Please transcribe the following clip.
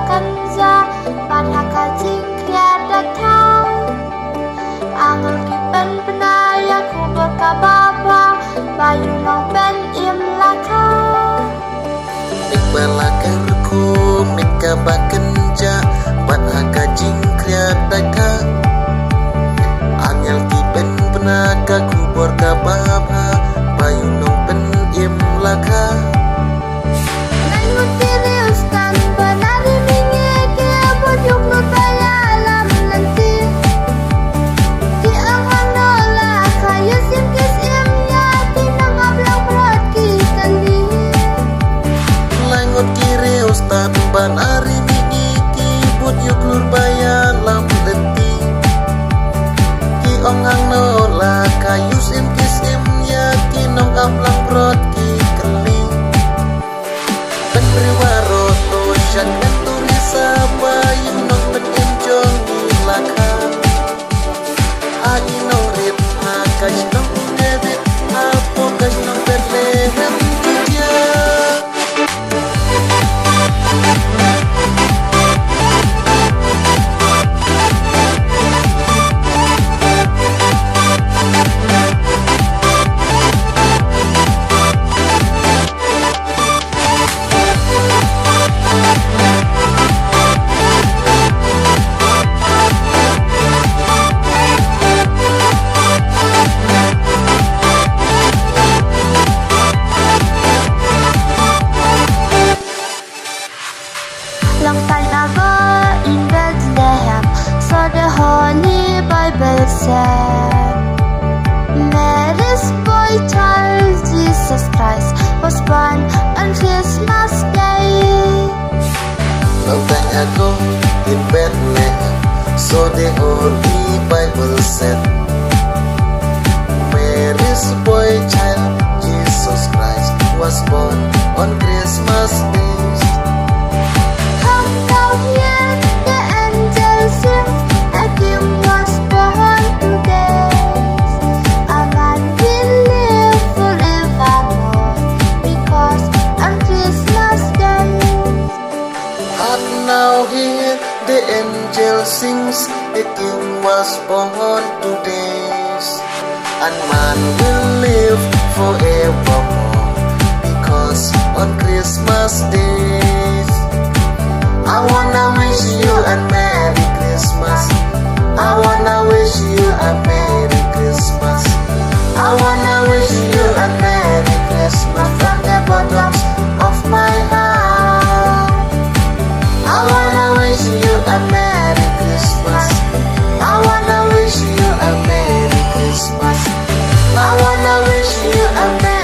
kanja pan hakajing kriadak thang angel kipen penaya ku berkababa bayu long ben im laka Ikbalakan ku mika bakenja pan hakajing kriadak thang angel kipen penaka ku berkababa bayu long ben im laka Langut diri ustan penari mingi kia bujuk lutaya alam nanti Ki angan nola kayu simkis imnya tinang ablang perut ki kali Langut kiri ustad ban ari migi ki bujuk lurbaya lam leti Ki ongang nola kayu simkis imnya tinang ablang perut ki kali Penriwaro to syangan turisa bayu nong penim jongi laka Agi nong rit hakash nong nedit Apo kash nong Bethlehem tuja Long time ago in Bethlehem, so the Holy Bible said, Mary's boy child Jesus Christ was born on Christmas Day. Long time ago in Bethlehem, so the Holy Bible said, Mary's boy child Jesus Christ was born on Christmas Day. Come now hear the angels sing, a king was born today. A man will live forevermore, because on Christmas Day. And now hear the angel sings, a king was born today. And man will live forevermore, because on Christmas days. I wanna wish you a Merry Christmas. I wanna wish you a Merry Christmas. I wanna wish you a Merry Christmas from the bottom of my heart. I wanna wish you a Merry Christmas. I wanna wish you a Merry Christmas. I wanna wish you a Merry